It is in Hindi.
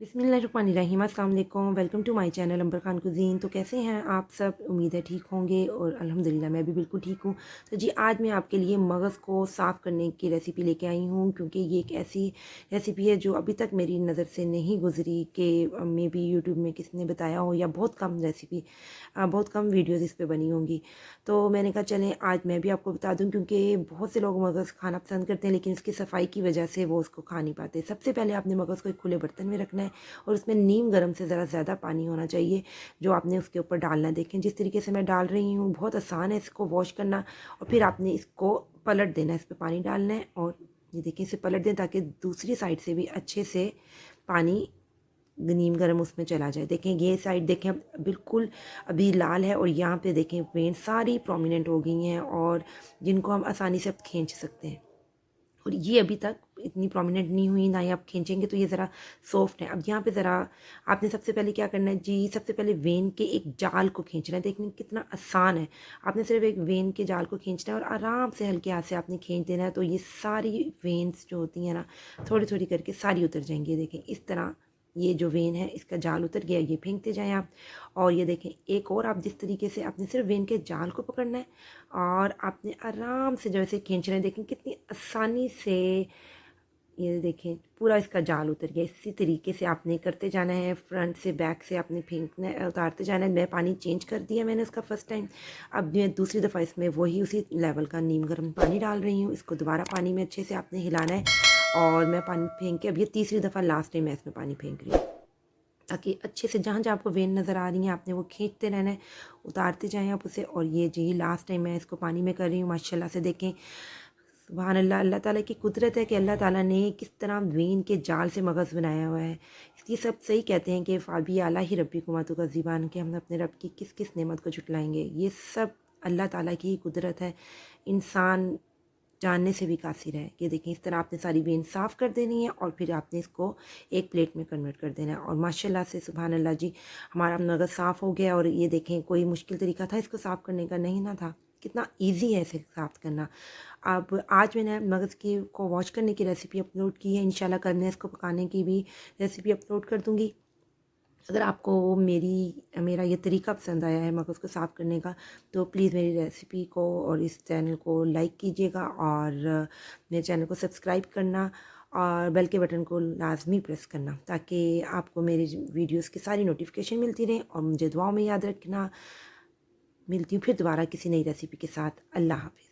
बिस्मिल्लाहिर्रहमानिर्रहीम, अस्सलाम वालेकुम। Welcome to my channel Amber Khan cuisine. तो कैसे हैं आप सब? उम्मीद है ठीक होंगे और अल्हम्दुलिल्लाह मैं भी बिल्कुल ठीक हूँ। तो जी आज मैं आपके लिए मगज़ को साफ़ करने की रेसिपी लेके आई हूँ, क्योंकि ये एक ऐसी रेसिपी है जो अभी तक मेरी नज़र से नहीं गुज़री कि मे बी यूट्यूब में किसी ने बताया हो, या बहुत कम रेसिपी बहुत कम वीडियोज़ इस पे बनी होंगी। तो मैंने कहा चलें आज मैं भी आपको बता दूँ, क्योंकि बहुत से लोग मगज़ खाना पसंद करते हैं लेकिन इसकी सफाई की वजह से वो उसको खा नहीं पाते। सबसे पहले आपने मगज़ को एक खुले बर्तन में रखना है और उसमें नीम गर्म से ज़रा ज़्यादा पानी होना चाहिए जो आपने उसके ऊपर डालना है। देखें जिस तरीके से मैं डाल रही हूँ, बहुत आसान है इसको वॉश करना। और फिर आपने इसको पलट देना है, इस पर पानी डालना है और ये देखिए इसे पलट दें ताकि दूसरी साइड से भी अच्छे से पानी नीम गर्म उसमें चला जाए। देखें ये साइड देखें अब बिल्कुल अभी लाल है और यहाँ पे देखें वेन सारी प्रोमिनेंट हो गई हैं और जिनको हम आसानी से अब खींच सकते हैं। और ये अभी तक इतनी प्रोमिनेंट नहीं हुई, ना ही आप खींचेंगे तो ये ज़रा सॉफ्ट है। अब यहाँ पे ज़रा आपने सबसे पहले क्या करना है जी, सबसे पहले वेन के एक जाल को खींचना है। देखने कितना आसान है। आपने सिर्फ एक वेन के जाल को खींचना है और आराम से हल्के हाथ से आपने खींच देना है, तो ये सारी वेन्स जो होती हैं ना थोड़ी थोड़ी करके सारी उतर जाएंगी। देखें इस तरह ये जो वेन है इसका जाल उतर गया, ये फेंकते जाएं आप। और ये देखें एक और आप जिस तरीके से आपने सिर्फ वेन के जाल को पकड़ना है और आपने आराम से जैसे खींचना है। देखें कितनी आसानी से ये देखें पूरा इसका जाल उतर गया। इसी तरीके से आपने करते जाना है, फ्रंट से बैक से आपने फेंकना उतारते जाना है। मैं पानी चेंज कर दिया मैंने उसका फ़र्स्ट टाइम। अब मैं दूसरी दफ़ा इसमें वही उसी लेवल का नीम गर्म पानी डाल रही हूँ। इसको दोबारा पानी में अच्छे से आपने हिलाना है और मैं पानी फेंक के अब ये तीसरी दफ़ा लास्ट टाइम मैं इसमें पानी फेंक रही हूँ, ताकि अच्छे से जहाँ जहाँ आपको वेन नज़र आ रही हैं आपने वो खींचते रहना है, उतारते जाएँ आप उसे। और ये जी लास्ट टाइम मैं इसको पानी में कर रही हूँ। माशाल्लाह से देखें सुभान अल्लाह, अल्लाह ताला की कुदरत है कि अल्लाह ताला ने किस तरह वेन के जाल से मगज़ बनाया हुआ है। ये सब सही कहते हैं कि फ़ाबी आला ही रब्बी कुमातु का ज़ीबान, कि हम अपने रब की किस किस नेमत को झुटलाएँगे। ये सब अल्लाह ताला की ही कुदरत है, इंसान जानने से भी कासिर है। ये देखें इस तरह आपने सारी वेन साफ़ कर देनी है और फिर आपने इसको एक प्लेट में कन्वर्ट कर देना है। और माशाल्लाह से सुभान अल्लाह जी हमारा मगज़ साफ़ हो गया। और ये देखें कोई मुश्किल तरीका था इसको साफ़ करने का? नहीं ना था। कितना ईज़ी है इसे साफ़ करना। अब आज मैंने मगज़ की को वॉश करने की रेसिपी अपलोड की है। इंशाल्लाह कल मैं इसको पकाने की भी रेसिपी अपलोड कर दूँगी। अगर आपको मेरा ये तरीका पसंद आया है मगज़ को साफ़ करने का, तो प्लीज़ मेरी रेसिपी को और इस चैनल को लाइक कीजिएगा और मेरे चैनल को सब्सक्राइब करना और बेल के बटन को लाज़मी प्रेस करना, ताकि आपको मेरी वीडियोज़ की सारी नोटिफिकेशन मिलती रहें। और मुझे दुआओं में याद रखना। मिलती हूँ फिर दोबारा किसी नई रेसिपी के साथ। अल्लाह हाफ़िज़।